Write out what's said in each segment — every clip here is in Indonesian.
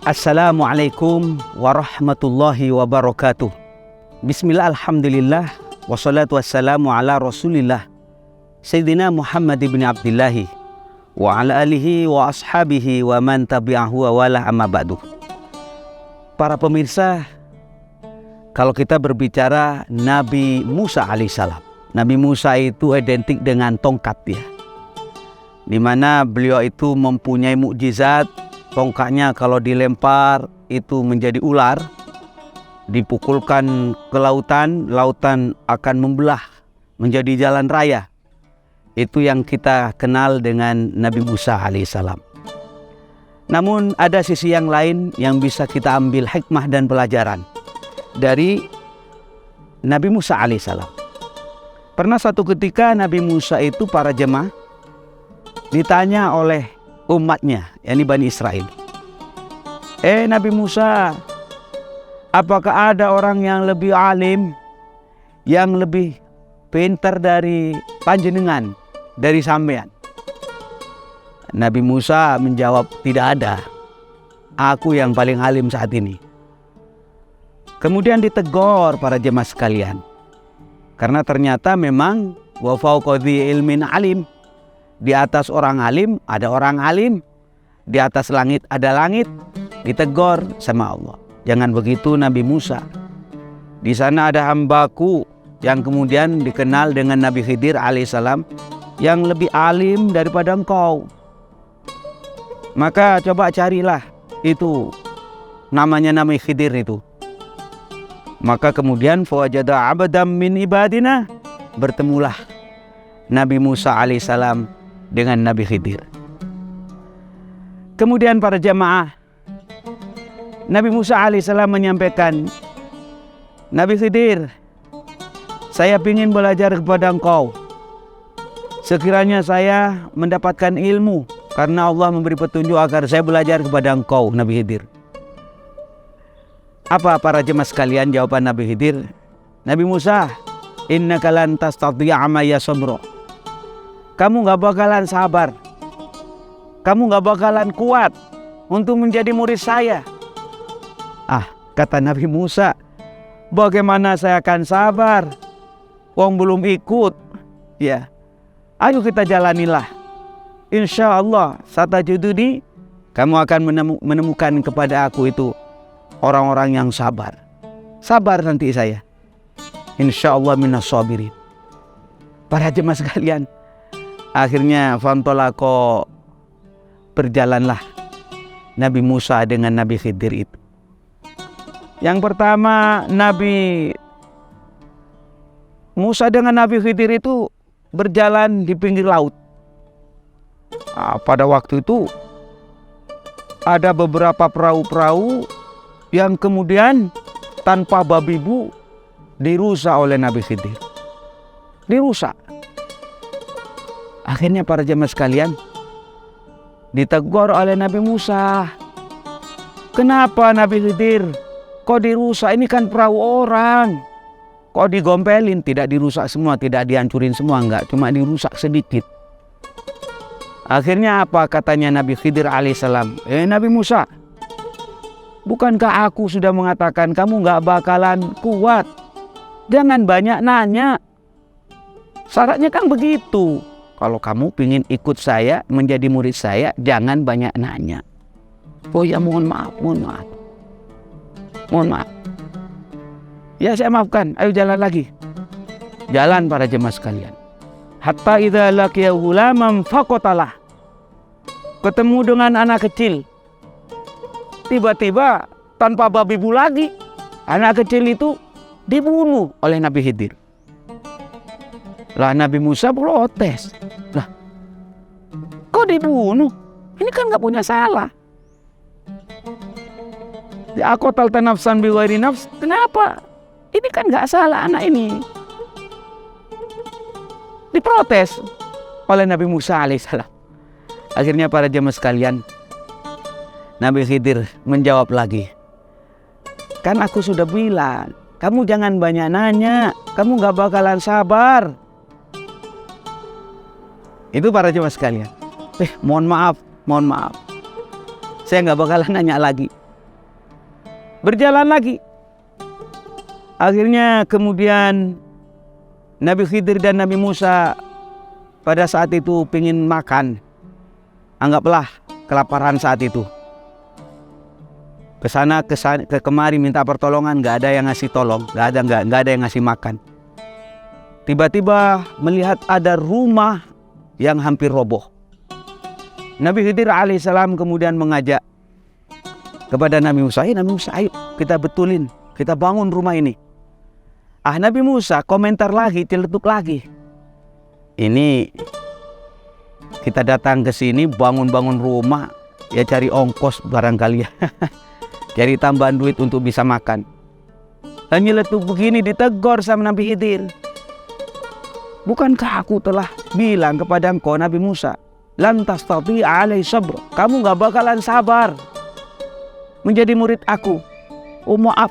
Assalamualaikum warahmatullahi wabarakatuh. Bismillah, alhamdulillah, wassalatu wassalamu ala rasulillah Sayyidina Muhammad ibn Abdillahi wa ala alihi wa ashabihi wa man tabi'ahu wa wala amma ba'du. Para pemirsa, kalau kita berbicara Nabi Musa alaihissalam, Nabi Musa itu identik dengan tongkat ya, dimana beliau itu mempunyai mukjizat. Tongkatnya kalau dilempar itu menjadi ular, dipukulkan ke lautan, lautan akan membelah menjadi jalan raya. Itu yang kita kenal dengan Nabi Musa alaihissalam. Namun ada sisi yang lain yang bisa kita ambil hikmah dan pelajaran dari Nabi Musa alaihissalam. Pernah satu ketika Nabi Musa itu, para jemaah, ditanya oleh umatnya, yakni Bani Israel, Nabi Musa, apakah ada orang yang lebih alim, yang lebih pintar dari panjenengan, dari sampean? Nabi Musa menjawab, tidak ada, aku yang paling alim saat ini. Kemudian ditegur para jemaah sekalian, karena ternyata memang wa fawqa dzi ilmin alim, di atas orang alim ada orang alim, di atas langit ada langit. Ditegur sama Allah, jangan begitu Nabi Musa. Di sana ada hambaku yang kemudian dikenal dengan Nabi Khidir alaihissalam, yang lebih alim daripada engkau. Maka coba carilah itu namanya Nabi Khidir itu. Maka kemudian fawajada abadam min ibadina, bertemulah Nabi Musa alaihissalam dengan Nabi Khidir. Kemudian para jamaah, Nabi Musa alaihissalam menyampaikan, Nabi Khidir, saya ingin belajar kepada engkau. Sekiranya saya mendapatkan ilmu, karena Allah memberi petunjuk agar saya belajar kepada engkau, Nabi Khidir. Apa para jemaah sekalian jawaban Nabi Khidir? Nabi Musa, innaka lan tastati'a ma'ya sabra. Kamu gak bakalan sabar, kamu gak bakalan kuat untuk menjadi murid saya. Kata Nabi Musa, bagaimana saya akan sabar, wong belum ikut ya. Ayo kita jalanilah, insya Allah satajuduni, kamu akan menemukan kepada aku itu orang-orang yang sabar. Sabar nanti saya, insya Allah minas sabirin. Para jemaah sekalian, akhirnya fantolako, berjalanlah Nabi Musa dengan Nabi Khidir itu. Yang pertama, Nabi Musa dengan Nabi Khidir itu berjalan di pinggir laut. Pada waktu itu ada beberapa perahu-perahu yang kemudian tanpa babi bu dirusak oleh Nabi Khidir. Dirusak. Akhirnya para jemaah sekalian ditegur oleh Nabi Musa. Kenapa Nabi Khidir kok dirusak? Ini kan perahu orang. Kok digompelin? Tidak dirusak semua, tidak dihancurin semua, enggak, cuma dirusak sedikit. Akhirnya apa katanya Nabi Khidir alaihissalam? Nabi Musa, bukankah aku sudah mengatakan kamu enggak bakalan kuat? Jangan banyak nanya. Syaratnya kan begitu. Kalau kamu ingin ikut saya, menjadi murid saya, jangan banyak nanya. Oh ya, mohon maaf. Mohon maaf. Ya, saya maafkan. Ayo jalan lagi. Jalan para jemaah sekalian. Hatta idza laqiya ghulaman faqatalah. Ketemu dengan anak kecil. Tiba-tiba tanpa babi bu lagi, anak kecil itu dibunuh oleh Nabi Khidir. Lah Nabi Musa protes. Lah, kok dibunuh? Ini kan nggak punya salah. Aku talta nafsan bi ghairi nafs. Kenapa? Ini kan nggak salah anak ini. Diprotes oleh Nabi Musa alaihissalam. Akhirnya para jemaah sekalian, Nabi Khidir menjawab lagi. Kan aku sudah bilang, kamu jangan banyak nanya, kamu nggak bakalan sabar. Itu para jemaah sekalian. Mohon maaf. Saya nggak bakalan nanya lagi. Berjalan lagi. Akhirnya kemudian Nabi Khidir dan Nabi Musa pada saat itu ingin makan. Anggaplah kelaparan saat itu. Kesana ke kemari minta pertolongan, nggak ada yang ngasih tolong, nggak ada yang ngasih makan. Tiba-tiba melihat ada rumah yang hampir roboh. Nabi Khidir alaihissalam kemudian mengajak kepada Nabi Musa, Nabi Musa, ayo kita betulin, kita bangun rumah ini. Nabi Musa komentar lagi, celetuk lagi. Ini kita datang ke sini bangun-bangun rumah, ya cari ongkos barangkali ya. Cari tambahan duit untuk bisa makan. Hanya letuk begini ditegur sama Nabi Khidir. Bukankah aku telah bilang kepada engkau Nabi Musa, lan tastati'a alai sabr, kamu gak bakalan sabar menjadi murid aku. Oh maaf.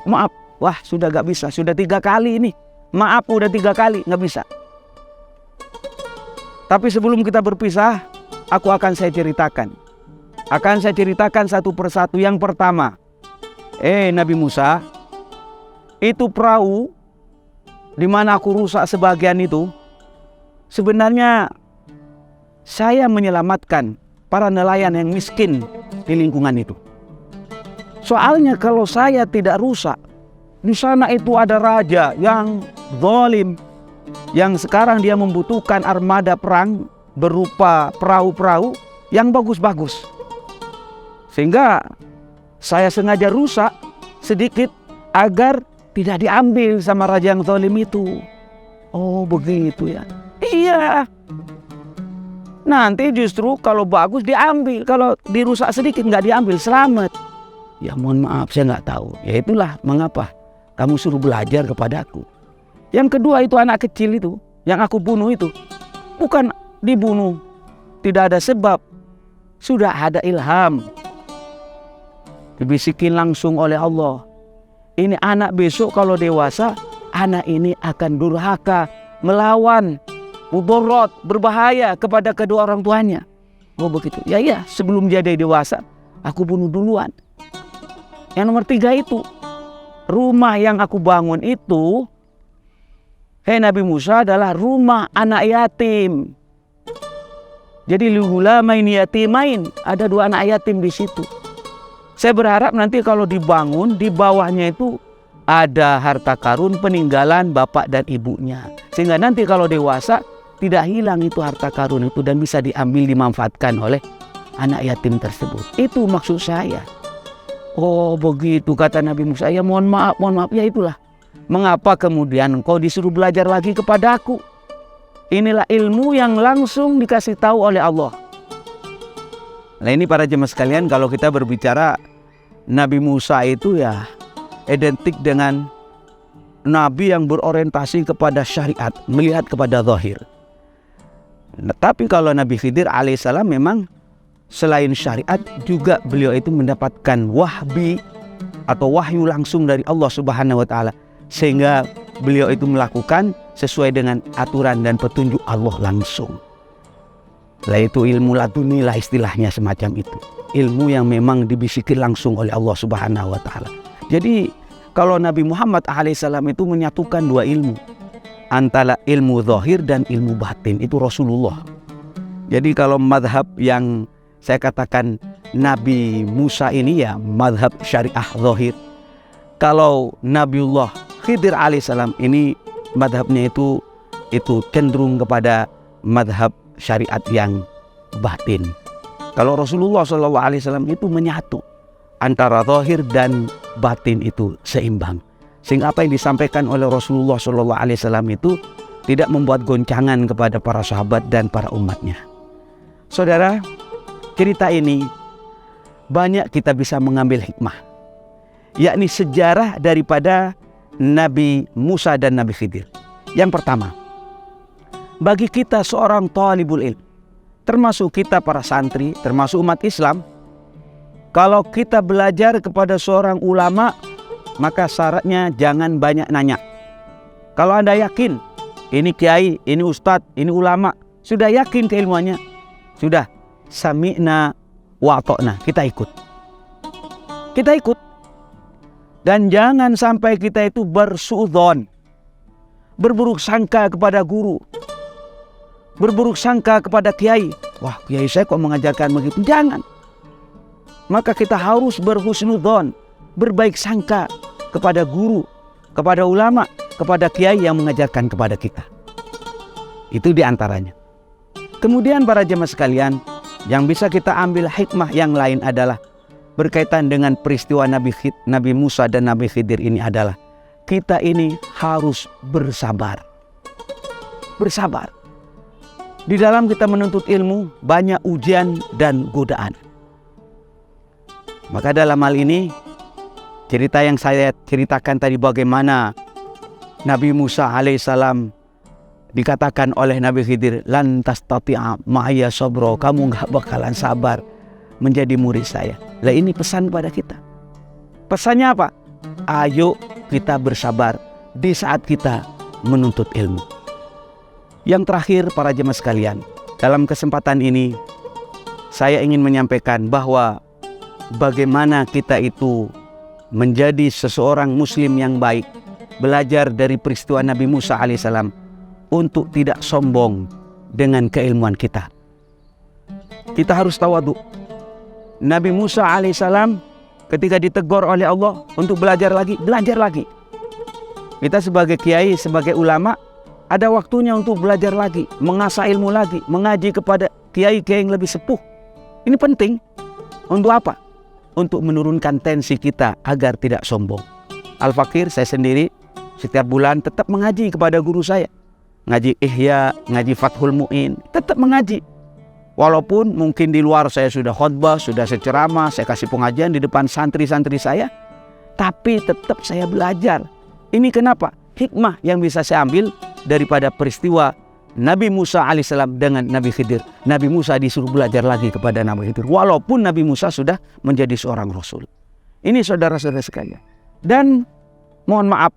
Wah sudah gak bisa, sudah 3 kali ini. Maaf udah 3 kali gak bisa. Tapi sebelum kita berpisah, aku akan saya ceritakan. Akan saya ceritakan satu persatu. Yang pertama, Nabi Musa, itu perahu di mana aku rusak sebagian itu, sebenarnya saya menyelamatkan para nelayan yang miskin di lingkungan itu. Soalnya kalau saya tidak rusak, di sana itu ada raja yang zalim, yang sekarang dia membutuhkan armada perang berupa perahu-perahu yang bagus-bagus. Sehingga saya sengaja rusak sedikit agar tidak diambil sama raja yang zalim itu. Oh begitu ya. Iya. Nanti justru kalau bagus diambil, kalau dirusak sedikit nggak diambil, selamat. Ya mohon maaf saya nggak tahu. Ya itulah mengapa kamu suruh belajar kepadaku. Yang kedua itu anak kecil itu, yang aku bunuh itu, bukan dibunuh tidak ada sebab, sudah ada ilham. Dibisikin langsung oleh Allah. Ini anak besok kalau dewasa, anak ini akan durhaka, melawan, mudarat, berbahaya kepada kedua orang tuanya. Oh begitu. Ya sebelum jadi dewasa, aku bunuh duluan. Yang nomor 3 itu, rumah yang aku bangun itu, Nabi Musa, adalah rumah anak yatim. Jadi lihulamain yatimain, ada 2 anak yatim di situ. Saya berharap nanti kalau dibangun, di bawahnya itu ada harta karun peninggalan bapak dan ibunya. Sehingga nanti kalau dewasa, tidak hilang itu harta karun itu dan bisa diambil, dimanfaatkan oleh anak yatim tersebut. Itu maksud saya. Oh begitu kata Nabi Musa. Ya mohon maaf. Ya itulah mengapa kemudian engkau disuruh belajar lagi kepada aku. Inilah ilmu yang langsung dikasih tahu oleh Allah. Nah ini para jemaah sekalian, kalau kita berbicara Nabi Musa itu ya identik dengan Nabi yang berorientasi kepada syariat, melihat kepada zahir. Nah, tapi kalau Nabi Khidir alaihissalam memang selain syariat juga beliau itu mendapatkan wahbi atau wahyu langsung dari Allah Subhanahu wa taala, sehingga beliau itu melakukan sesuai dengan aturan dan petunjuk Allah langsung. Lah itu ilmu laduni lah istilahnya, semacam itu. Ilmu yang memang dibisikin langsung oleh Allah Subhanahu wa taala. Jadi kalau Nabi Muhammad alaihissalam itu menyatukan 2 ilmu, antara ilmu zahir dan ilmu batin, itu Rasulullah. Jadi kalau madhab yang saya katakan Nabi Musa ini ya madhab syariah zahir. Kalau Nabiullah Khidir alaihissalam ini madhabnya itu cenderung kepada madhab syariat yang batin. Kalau Rasulullah SAW itu menyatu antara zahir dan batin, itu seimbang. Sehingga apa yang disampaikan oleh Rasulullah SAW itu tidak membuat goncangan kepada para sahabat dan para umatnya. Saudara, cerita ini banyak kita bisa mengambil hikmah, yakni sejarah daripada Nabi Musa dan Nabi Khidir. Yang pertama, bagi kita seorang talibul ilm, termasuk kita para santri, termasuk umat Islam, kalau kita belajar kepada seorang ulama, maka syaratnya jangan banyak nanya. Kalau Anda yakin ini kiai, ini ustadz, ini ulama, sudah yakin keilmuannya, sudah sami'na wa ata'na, kita ikut. Dan jangan sampai kita itu bersuudzon, berburuk sangka kepada guru, berburuk sangka kepada kiai. Wah, kiai saya kok mengajarkan begitu? Jangan. Maka kita harus berhusnudzon, berbaik sangka kepada guru, kepada ulama, kepada kiai yang mengajarkan kepada kita. Itu diantaranya. Kemudian para jemaah sekalian, yang bisa kita ambil hikmah yang lain adalah berkaitan dengan peristiwa Nabi Musa dan Nabi Khidir ini adalah kita ini harus bersabar. Bersabar. Di dalam kita menuntut ilmu banyak ujian dan godaan. Maka dalam hal ini cerita yang saya ceritakan tadi bagaimana Nabi Musa alaihissalam dikatakan oleh Nabi Khidir, lan tastati'a ma'aya sabra, kamu gak bakalan sabar menjadi murid saya. Lah ini pesan pada kita. Pesannya apa? Ayo kita bersabar di saat kita menuntut ilmu. Yang terakhir para jemaah sekalian, dalam kesempatan ini saya ingin menyampaikan bahwa bagaimana kita itu menjadi seseorang muslim yang baik, belajar dari peristiwa Nabi Musa alaihissalam untuk tidak sombong dengan keilmuan kita. Kita harus tawadhu. Nabi Musa alaihissalam ketika ditegur oleh Allah untuk belajar lagi, belajar lagi. Kita sebagai kiai, sebagai ulama, ada waktunya untuk belajar lagi, mengasah ilmu lagi, mengaji kepada kiai-kiai yang lebih sepuh. Ini penting. Untuk apa? Untuk menurunkan tensi kita agar tidak sombong. Al-Fakir, saya sendiri, setiap bulan tetap mengaji kepada guru saya. Ngaji Ihya, ngaji Fathul Mu'in, tetap mengaji. Walaupun mungkin di luar saya sudah khutbah, sudah ceramah, saya kasih pengajian di depan santri-santri saya, tapi tetap saya belajar. Ini kenapa? Hikmah yang bisa saya ambil daripada peristiwa Nabi Musa alaihissalam dengan Nabi Khidir. Nabi Musa disuruh belajar lagi kepada Nabi Khidir, walaupun Nabi Musa sudah menjadi seorang rasul. Ini saudara-saudara sekalian. Dan mohon maaf,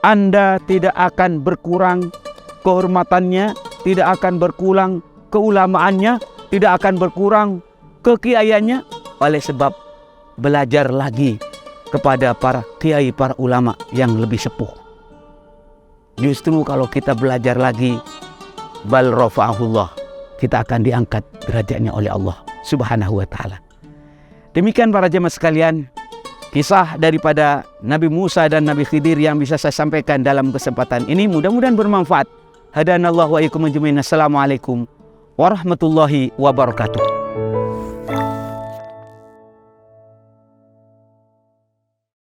Anda tidak akan berkurang kehormatannya, tidak akan berkurang keulamaannya, tidak akan berkurang kekiaiannya oleh sebab belajar lagi kepada para kiai, para ulama yang lebih sepuh. Justru kalau kita belajar lagi, bal rafa'ahullah, kita akan diangkat derajatnya oleh Allah Subhanahu wa taala. Demikian para jemaah sekalian, kisah daripada Nabi Musa dan Nabi Khidir yang bisa saya sampaikan dalam kesempatan ini, mudah-mudahan bermanfaat. Hadanallahu wa iyyakum ajmain. Assalamualaikum warahmatullahi wabarakatuh.